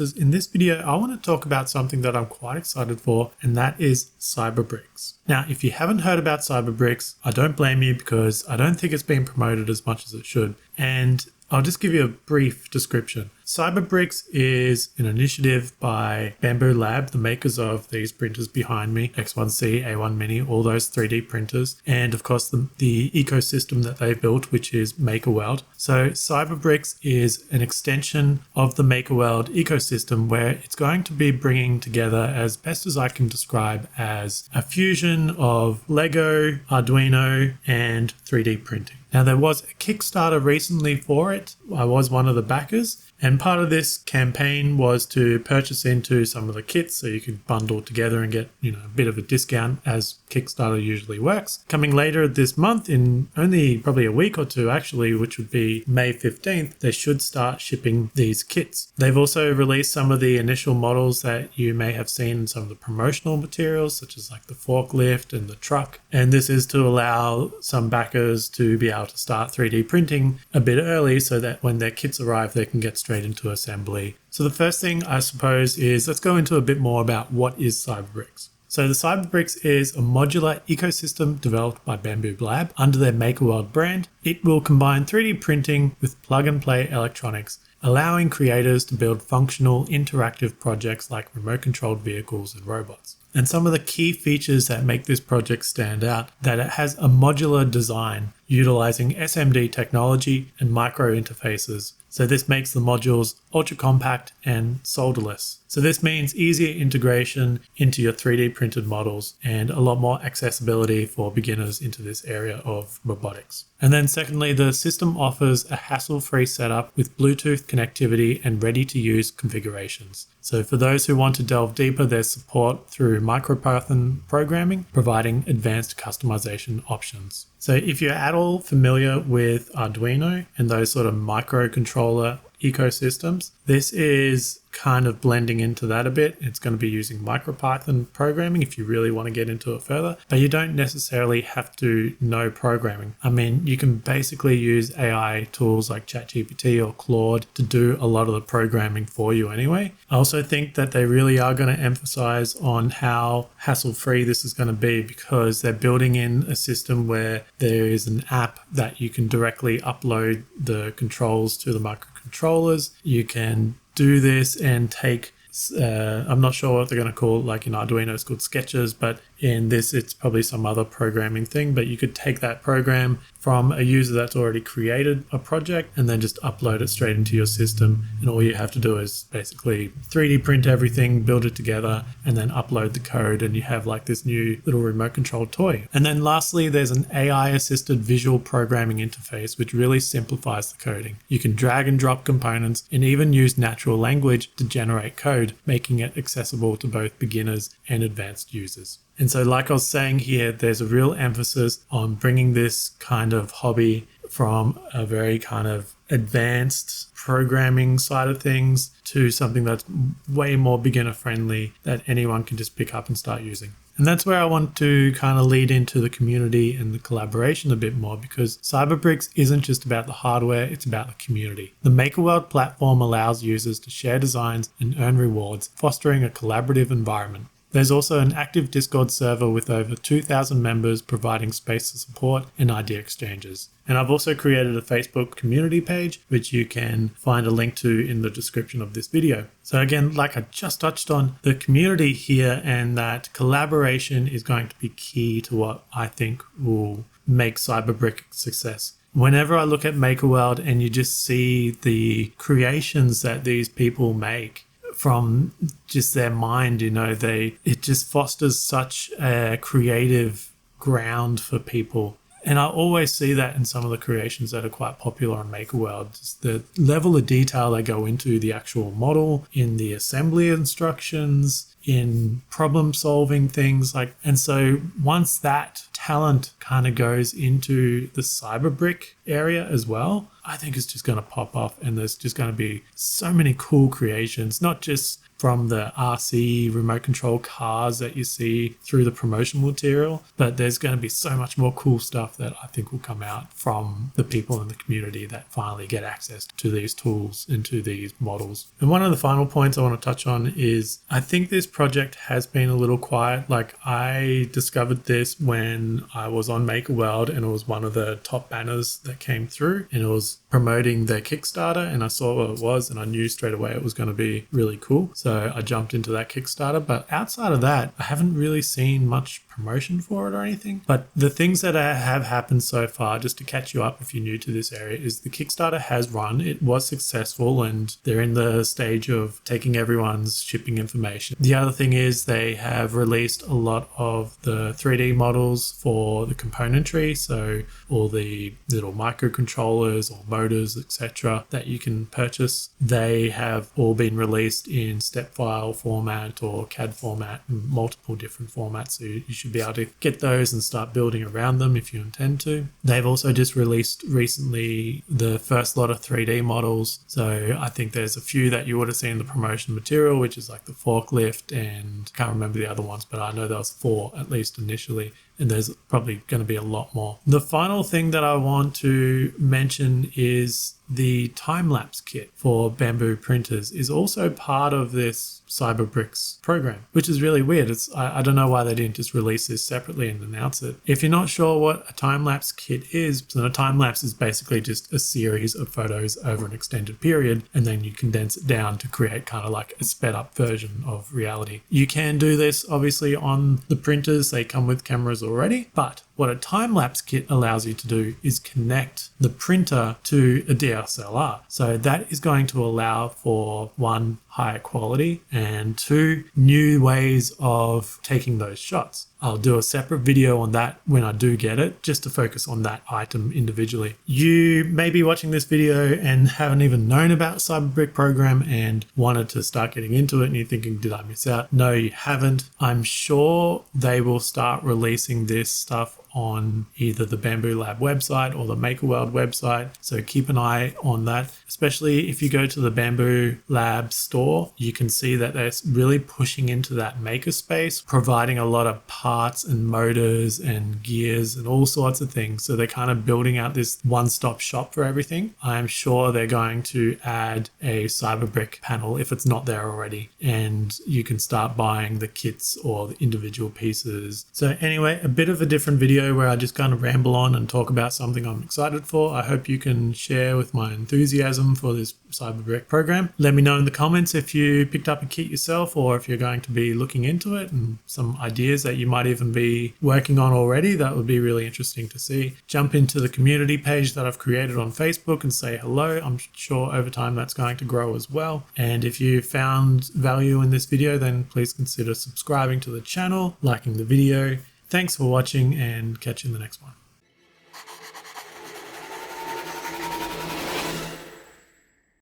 In this video, I want to talk about something that I'm quite excited for, and that is CyberBricks. Now, if you haven't heard about CyberBricks, I don't blame you because I don't think it's been promoted as much as it should. And I'll just give you a brief description. CyberBricks is an initiative by Bambu Labs, the makers of these printers behind me, X1C, A1 Mini, all those 3D printers, and of course the ecosystem that they built, which is MakerWorld. So CyberBricks is an extension of the MakerWorld ecosystem where it's going to be bringing together, as best as I can describe, as a fusion of Lego, Arduino, and 3D printing. Now, there was a Kickstarter recently for it. I was one of the backers. And part of this campaign was to purchase into some of the kits so you could bundle together and get, a bit of a discount as Kickstarter usually works. Coming later this month, in only probably a week or two actually, which would be May 15th, they should start shipping these kits. They've also released some of the initial models that you may have seen in some of the promotional materials, such as like the forklift and the truck. And this is to allow some backers to be able to start 3D printing a bit early so that when their kits arrive, they can get straight into assembly. So the first thing I suppose is let's go into a bit more about what is CyberBricks. So the CyberBricks is a modular ecosystem developed by Bambu Lab under their MakerWorld brand. It will combine 3D printing with plug-and-play electronics, allowing creators to build functional, interactive projects like remote-controlled vehicles and robots. And some of the key features that make this project stand out, that it has a modular design utilizing SMD technology and micro interfaces. So this makes the modules ultra compact and solderless. So this means easier integration into your 3D printed models and a lot more accessibility for beginners into this area of robotics. And then secondly, the system offers a hassle-free setup with Bluetooth connectivity and ready-to-use configurations. So for those who want to delve deeper, there's support through MicroPython programming, providing advanced customization options. So if you're at all familiar with Arduino and those sort of microcontroller ecosystems, this is kind of blending into that a bit. It's going to be using MicroPython programming if you really want to get into it further, but you don't necessarily have to know programming. I mean, you can basically use AI tools like ChatGPT or Claude to do a lot of the programming for you anyway. I also think that they really are going to emphasize on how hassle-free this is going to be, because they're building in a system where there is an app that you can directly upload the controls to the microcontrollers. You can do this and take, I'm not sure what they're going to call it, like in Arduino it's called sketches, but in this it's probably some other programming thing, but you could take that program from a user that's already created a project and then just upload it straight into your system, and all you have to do is basically 3D print everything, build it together, and then upload the code, and you have like this new little remote controlled toy. And then lastly, there's an AI assisted visual programming interface which really simplifies the coding. You can drag and drop components and even use natural language to generate code, making it accessible to both beginners and advanced users. And so like I was saying here, there's a real emphasis on bringing this kind of hobby from a very kind of advanced programming side of things to something that's way more beginner friendly that anyone can just pick up and start using. And that's where I want to kind of lead into the community and the collaboration a bit more, because CyberBricks isn't just about the hardware, it's about the community. The MakerWorld platform allows users to share designs and earn rewards, fostering a collaborative environment. There's also an active Discord server with over 2,000 members providing space for support and idea exchanges. And I've also created a Facebook community page, which you can find a link to in the description of this video. So again, like I just touched on, the community here and that collaboration is going to be key to what I think will make CyberBricks a success. Whenever I look at MakerWorld and you just see the creations that these people make, from just their mind, it just fosters such a creative ground for people. And I always see that in some of the creations that are quite popular on MakerWorld. Just the level of detail they go into the actual model, in the assembly instructions, in problem solving things and so once that talent kind of goes into the CyberBrick area as well, I think it's just going to pop off, and there's just going to be so many cool creations, not just from the RC remote control cars that you see through the promotional material, but there's going to be so much more cool stuff that I think will come out from the people in the community that finally get access to these tools and to these models. And one of the final points I want to touch on is I think this project has been a little quiet. Like, I discovered this when I was on Maker World, and it was one of the top banners that came through, and it was promoting their Kickstarter, and I saw what it was and I knew straight away it was going to be really cool. So I jumped into that Kickstarter, but outside of that, I haven't really seen much promotion for it or anything. But the things that have happened so far, just to catch you up if you're new to this area, is the Kickstarter has run. It was successful, and they're in the stage of taking everyone's shipping information. The other thing is they have released a lot of the 3D models for the componentry, so all the little microcontrollers or motors, etc., that you can purchase. They have all been released in step file format or CAD format, multiple different formats, so you should be able to get those and start building around them if you intend to. They've also just released recently the first lot of 3D models, so I think there's a few that you would have seen in the promotion material, which is like the forklift, and I can't remember the other ones, but I know there was 4 at least initially, and there's probably going to be a lot more. The final thing that I want to mention is the time-lapse kit for Bambu printers is also part of this CyberBricks program, which is really weird. I don't know why they didn't just release this separately and announce it. If you're not sure what a time-lapse kit is, so a time-lapse is basically just a series of photos over an extended period, and then you condense it down to create kind of like a sped up version of reality. You can do this obviously on the printers, they come with cameras already, but what a time-lapse kit allows you to do is connect the printer to a DSLR. So that is going to allow for 1, higher quality, and 2, new ways of taking those shots. I'll do a separate video on that when I do get it, just to focus on that item individually. You may be watching this video and haven't even known about CyberBrick program and wanted to start getting into it, and you're thinking, did I miss out? No, you haven't. I'm sure they will start releasing this stuff on either the Bambu Lab website or the Maker World website, so keep an eye on that. Especially if you go to the Bambu Lab store, you can see that they're really pushing into that maker space, providing a lot of parts and motors and gears and all sorts of things. So they're kind of building out this one-stop shop for everything. I'm sure they're going to add a CyberBrick panel if it's not there already, and you can start buying the kits or the individual pieces. So anyway, a bit of a different video where I just kind of ramble on and talk about something I'm excited for. I hope you can share with my enthusiasm for this CyberBrick program. Let me know in the comments if you picked up a kit yourself, or if you're going to be looking into it, and some ideas that you might even be working on already. That would be really interesting to see. Jump into the community page that I've created on Facebook and say hello. I'm sure over time that's going to grow as well. And if you found value in this video, then please consider subscribing to the channel, liking the video. Thanks for watching, and catch you in the next one.